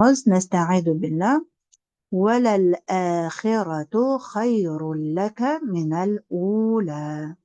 نستعيذ بالله. وللآخرة خير لك من الأولى.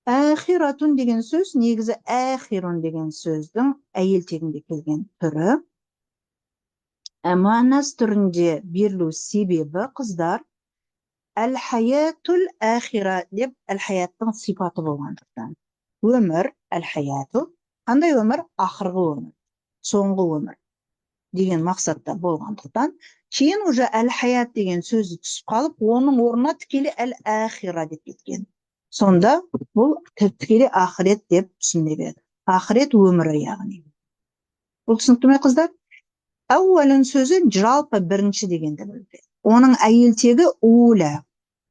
Ahiratun деген сөз негізі ахирун деген сөздің әйел тегінде келген түрі. Муаннас түрінде берілу себебі қыздар әл-хаятул ахира деп әл-хаяттың сипаты болғандықтан. Өмір, әл-хаяту, қандай өмір? Ақырғы өмір, соңғы өмір деген мақсатта болғандықтан, кейін уже әл-хаят деген сөзі түсіп қалып, оның орнына тікелей әл-ахира деп кеткен. Сонда бұл тікелей ақырет деп түсінеді. Ақырет өмірі яғни. Бұл түсінікті ме қыздар? Әуәлін сөзі жалпы бірінші дегенді білдіреді. Оның әйел тегі уля.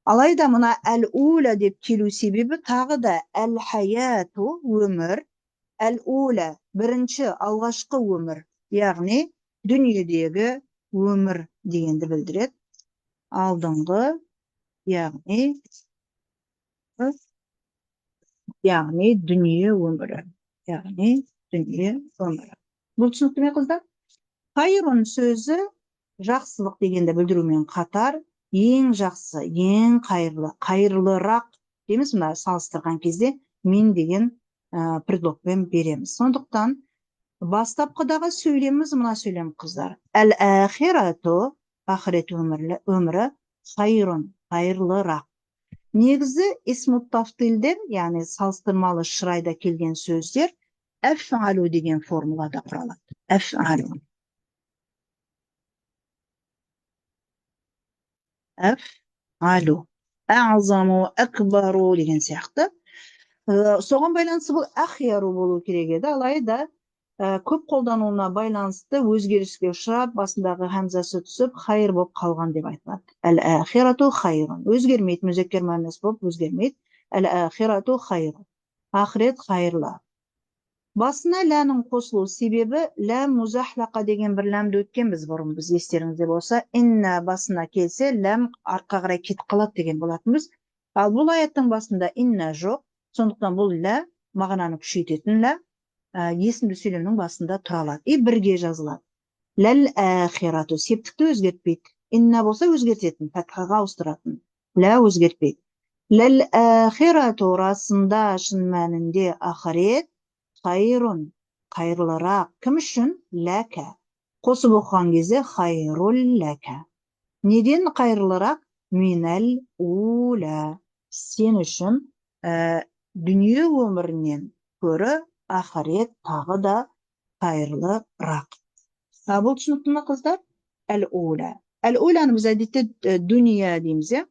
Алайда мына әл-уля деп келу себебі тағы да әл-хаяту өмір, әл-уля бірінші алғашқы өмір, яғни дүниедегі өмір дегенді білдіреді. Алдыңғы, яғни дүние өмірі. Яғни дүние өмірі. Бұл түсінікті ме қыздар? Хайрун сөзі жақсылық дегенді білдірумен қатар, ең жақсы, ең қайырлы, қайырлырақ дейміз, мына салыстырған кезде мен деген предлогпен береміз. Сондықтан бастапқыдағы сөйлеміміз мына сөйлем қыздар. Әл-ахирату, ақырет өмірі, хайрун, қайырлырақ. Негізі исмут тафтилден, яғни салыстырмалы шырайда келген сөздер әф'алу деген формулада құралады. Әф'алу. Әф'алу. Ә'заму, әкбару деген сияқты. Соған байланысты бұл әхияру болу керек еді, алайда көп қолдануына байланысты өзгеріске ұшырап, басындағы хамзасы түсіп, хайыр болып қалған деп айтылады. Әл-ахирату хайрун. Өзгермейді, мүзеккер муаннас болып өзгермейді. Әл-ахирату хайрун. Ақырет хайырлы. Басына ләнің қосылу себебі ләм музахлақа деген бір ләмді өткен біз бұрын, біз естеріңізде болса, инна басына келсе, ләм артқа қарай кетіп қалады деген болатынбыз. Ал бұл аяттың басында инна жоқ, сондықтан бұл лә мағынаны күшейтетін лә есімді сөйлемнің басында тұра алады. И бірге жазылады. Ләл-ахирату септікті өзгертпейді. Инна болса өзгертетін, фатхаға ауыстыратын. Лә өзгертпейді. Ләл-ахирату расында шын мәнінде ақырет хайрун, қайырлырақ. Кім үшін? Ләкә. Қосып оқыған кезде хайрул ләкә. Неден қайырлырақ? Минәл уля. Сен үшін дүние өмірінен көрі ақырет тағы да қайырлырақ. Бұл түсінікті ме қыздар? Әл-уля. Әл-уляны біз әдетте дүния дейміз.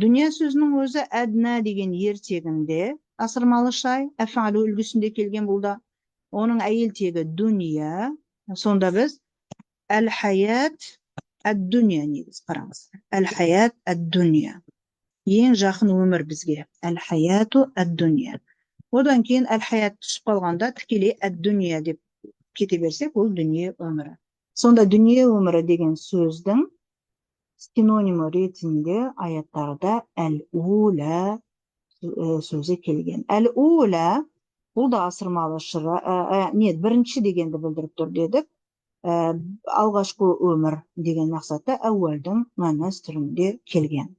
Дүния сөзінің өзі әдна деген ертегінде асырмалы шай, әф'алу үлгісінде келген бұлда. Оның әйел тегі дүния. Сонда біз әл-хаят әд-дүния негіз қараңыз. Әл-хаят әд-дүния. Ең жақын өмір бізге. Әл-хаяту әд-дүния. Одан кейін әл-хаят түсіп қалғанда тікелей әд-дүния деп кете берсек, ол дүние өмірі. Сонда дүние өмірі деген сөздің синонимі ретінде аяттарда әл-уля сөзі келген. Әл-уля бұл да асырмалы бірінші дегенді білдіріп тұр дедік. Алғашқы өмір деген мақсатта әуелдің муаннас түрінде келген.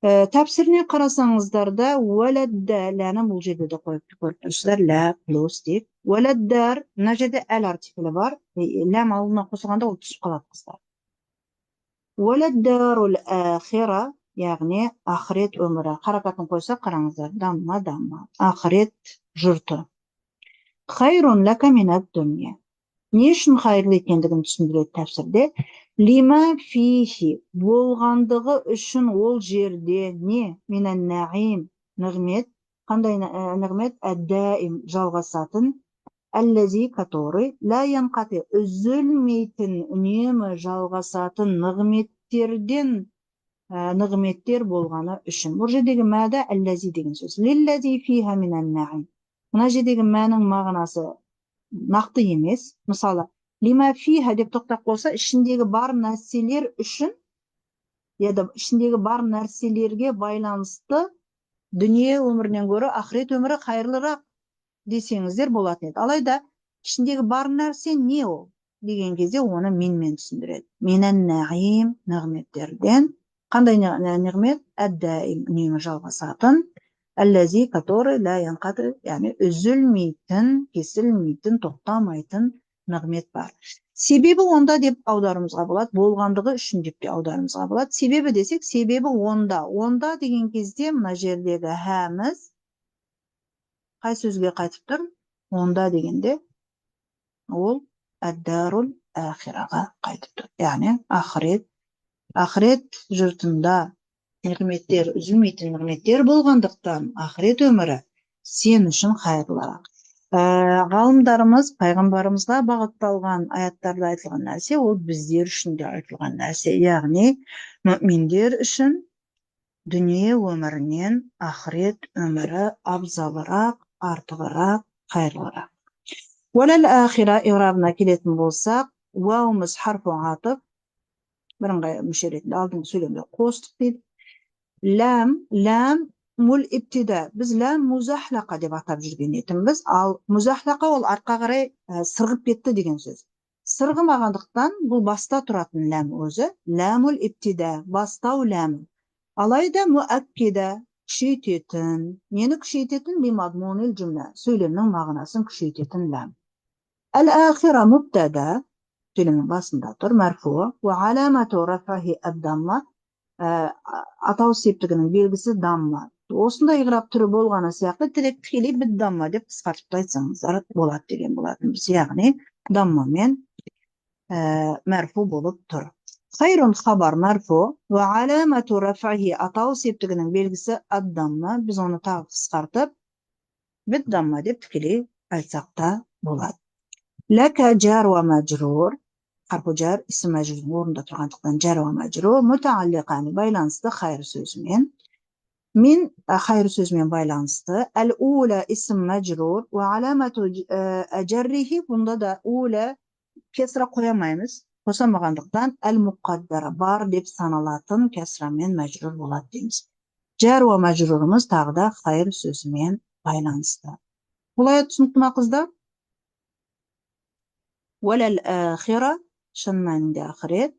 Тәпсіріне қарасаңыздар да уәләддә ләні бұл жерде де қойып тұрсыздар, лә плюс деп. Уәләддәр, мына жерде әл артиклі бар, ләм алдына қосылғанда ол түсіп қалады қыздар. Уәләддәрул ахира, яғни ақырет өмірі. Қаракатын қойса қараңыздар, дамма, ақырет жұрты. Хайрун ләка минәд дүния. Не үшін хайырлы екендігін түсіндіреді тәпсірде. Лима фихи болғандығы үшін ол жерде не? Минән наим, нығмет. Қандай нығмет? Әддаим, жалғасатын. Әлләзи который, ла янқати, үзілмейтін, үнемі жалғасатын нығметтер болғаны үшін. Бұл жердегі мәді әлләзи деген сөз. Лилләзи фиха минән наим. Мына жердегі мәнің мағынасы нақты емес. Мысалы, лима фиха деп тоқтап болса, ішіндегі бар нәрселер үшін, яда ішіндегі бар нәрселерге байланысты дүние өмірінен гөрі ақырет өмірі қайырлырақ десеңіздер болатын еді. Алайда ішіндегі бар нәрсе не ол? деген кезде оны минмен түсіндіреді. Минен наим, нығметтерден. Қандай нығмет? Әддаим, үнемі жалғасатын. Әлләзи, который ла янқати, яғни үзілмейтін, кесілмейтін, тоқтамайтын нығмет бар. Себебі онда деп аударымызға болады, болғандығы үшін деп те аударымызға болады. Себебі десек, себебі онда. Онда деген кезде мына жердегі хәміз қай сөзге қайтып тұр? Онда дегенде ол әддарул әхираға қайтып тұр. Яғни ақырет жұртында нығметтер, үзілмейтін нығметтер болғандықтан ақырет өмірі сен үшін қайырлырақ. Ғалымдарымыз пайғамбарымызға бағытталған аяттарда айтылған нәрсе, ол біздер үшін де айтылған нәрсе. Яғни мүминдер үшін дүние өмірінен ақырет өмірі абзалырақ, артығырақ, қайырлырақ. Уәләл ахира иғрабына келетін болсақ, уаумыз харфу атып, бірыңғай мүше ретінде алдыңғы сөйлемге қостық дейді. Ләм мул иптида. Біз ләм музахлақа деп атап жүрген етіміз. Ал музахлақа ол артқа қарай сырғып кетті деген сөз. Сырғымағандықтан бұл баста тұратын ләм өзі. Ләмул иптида, бастау ләм. Алайда муаккида, күшейтетін. Нені күшейтетін? Бимадмунил жүмлә. Сөйлемнің мағынасын күшейтетін ләм. Әл-ахира мубтада, сөйлемнің басында тұр, мәрфу. Ва аламату рафахи ад-дамма. Атау септігінің белгісі дамма. Осындай иғраб түрі болғаны сияқты тікелей бид-дамма деп қысқартып айтсаңыздар болады деген болатынбыз. Яғни даммамен мәрфу болып тұр. Хайрун хабар мәрфу ва аламату рафахи атау септігінің белгісі ад-дамма. Біз оны тағы қысқартып бид-дамма деп тікелей айтсақ та болады. Ләка жар ва мәжрур. Харфу жар исм мәжрурдың орнында тұрғандықтан жар ва мәжрур мутааллиқани байланысты хайр сөзімен. Min хайр сөзімен байланысты. Әл-ула исм мәжрур ва аламату әжәррихи. Бұнда да ула кесра қойамаймыз. Қосамағандықтан әл-муқаддара бар деп саналатын кесрамен мәжрур болады дейміз. Жар ва мәжрурымыз тағы да хайр сөзімен байланысты. Бұлай түсінікті ма қыздар? Уәләл ахира, шын мәнінде ақырет,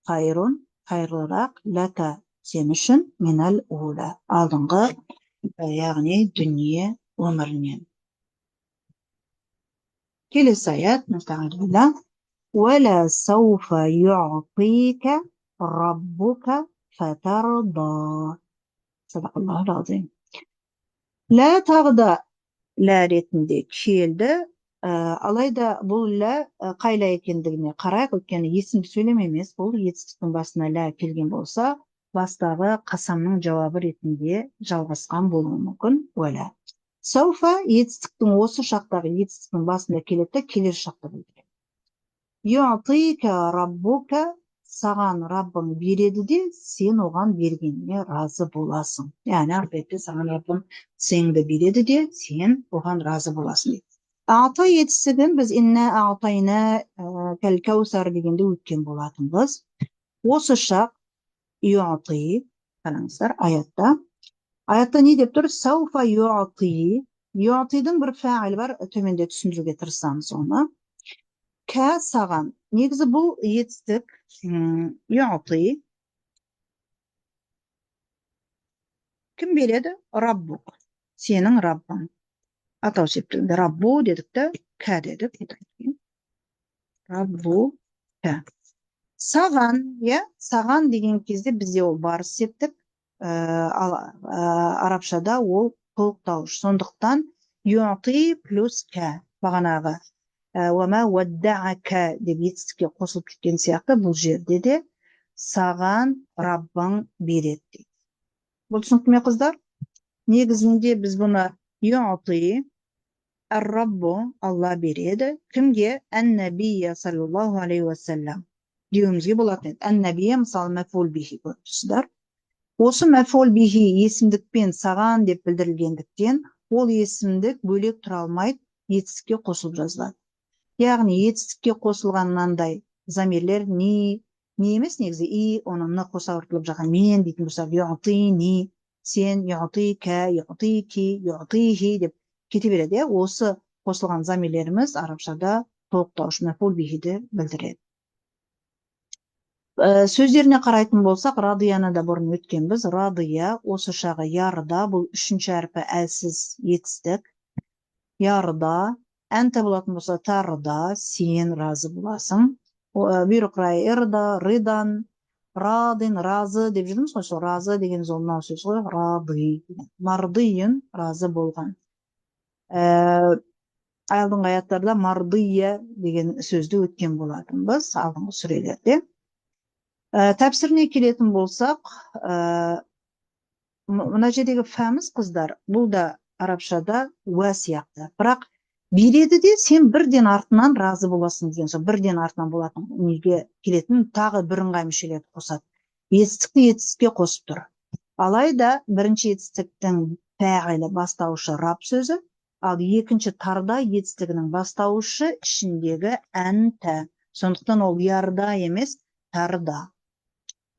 хайрун, хайрлырақ, ләка, сен үшін, минәл ула, алдыңғы, яғни дүние өмірінен. Келесі аят, мұстағилла, уәлә сауфа ю'тика раббука фатарда. Садақаллаху азим. Лә тағда лә ретінде келді. Алайда бұл лә қайла екендігіне қарайық, өйткені есімді сөйлем емес, бұл етістіктің басына лә келген болса, бастағы қасамның жауабы ретінде жалғасқан болуы мүмкін. Уәлә. Сауфа етістіктің осы шақтағы етістіктің басында келеді, келер шақта білдіреді. Ю'тика раббука, саған Раббың береді де, сен оған бергеніне разы боласың. Яғни ақиретте саған Раббың сеніңді береді де, сен оған разы боласың дейді. Ата етістігін біз инна ағатайна кәл-кәусар дегенде өткен болатынбыз. Осы шақ ю'ти, қараңыздар, аятта. Аятта не деп тұр? Сауфа ю'ти. Ю'тидің бір фәғіл бар, төменде түсіндіруге тырысамыз оны. Кә саған. Негізі бұл етістік ю'ти. Кім береді? Раббук. Сенің Раббың. Атау септігінде раббу дедік та, кә дедік. Раббу, кә. Саған, саған деген кезде бізде ол барыс септік, арабшада ол толықтауыш. Сондықтан ю'ти плюс кә, бағанағы уәмә уәддәәкә деп етістікке қосылып кеткен сияқты бұл жерде де саған Раббың береді. Бұл түсінікті ме қыздар? Негізінде біз бұны ю'ти Ар-Раббу, Алла береді. Кімге? Ән-Набия саллаллаху алейхи уассалам. Деуімізге болатын. Ән-Набия, мысалы, мәфул бихи көріпсіздер. Осы мәфул бихи есімдікпен саған деп білдірілгендіктен, ол есімдік бөлек тұра алмайды, етістікке қосылып жазылады. Яғни етістікке қосылған мынандай замирлер не емес, негізі и, оның ны қоса ұртылып жатқан мен дейтін болсақ, ю'тини, сен, ю'тика, ю'тики, ю'тихи деп кете береді. Осы қосылған замирлеріміз арабшада толықтауыш мәф'ул бихиді білдіреді. Сөздеріне қарайтын болсақ, радияны да бұрын өткенбіз. Радия осы шағы ярда, бұл үшінші әрпі әлсіз етістік. Ярда, әнті болатын болса тарда, сен разы боласың. Бүйрықрай ирда, рыдан, радин, разы деп жүрміз ғой, сол разы деген сол мынау сөз ғой, рады. Мардыйын, разы болған. Алдыңғы аяттарда мардия деген сөзді өткен болатынбыз, алдыңғы сүрелерде. Тәпсіріне келетін болсақ, мына жердегі фәміз қыздар, бұл да арабшада уә сияқты. Бірақ береді де сен бірден артынан разы боласың деген сол, бірден артынан болатын неге келетін тағы бірыңғай мүшелерді қосады. Етістікті етістікке қосып тұр. Алайда бірінші етістіктің фәғилі бастаушы раб сөзі, ал екінші тарда етістігінің бастаушы ішіндегі әнті. Сондықтан ол ярда емес, тарда.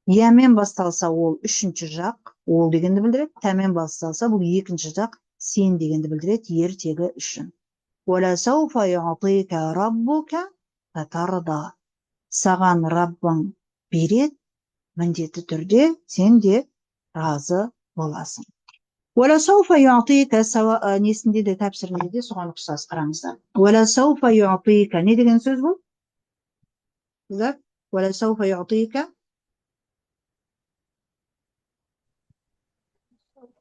Ямен басталса ол үшінші жақ, ол дегенді білдіреді. Тәмен басталса бұл екінші жақ, сен дегенді білдіреді, ертегі үшін. وَلَسَوْفَ يُعْطِيكَ رَبُّكَ فَتَرْضَى. Саған Раббың береді, міндетті түрде сен де разы боласың. وَلَسَوْفَ يُعْطِيكَ несінде де тәпсірінде де соған ұқсас қараңыздар. وَلَسَوْفَ يُعْطِيكَ не деген сөз бұл? وَلَسَوْفَ يُعْطِيكَ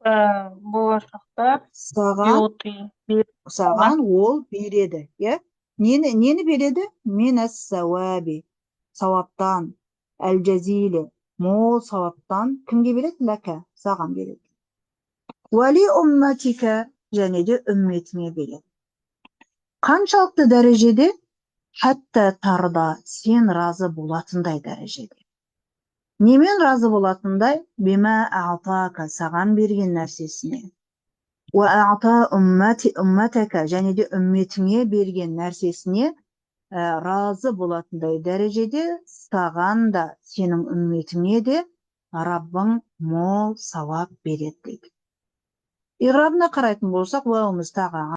болашақта саған ол береді. Нені береді? Минәс сауаби, сауаптан, әл-жазилі, мол сауаптан. Кімге береді? Ләкә, саған береді. Уәли умматика, және де үмметіңе береді. Қаншалықты дәрежеде? Хәтта тарда, сен разы болатындай дәрежеде. Немен разы болатындай? Бима аътака, саған берген нәрсесіне. Уә'ата умматака, және де үмметіңе берген нәрсесіне разы болатындай дәрежеде саған да, сенің үмметіңе де Раббың мол сауап береді дейді. Иғрабына қарайтын болсақ, уәуіміз тағы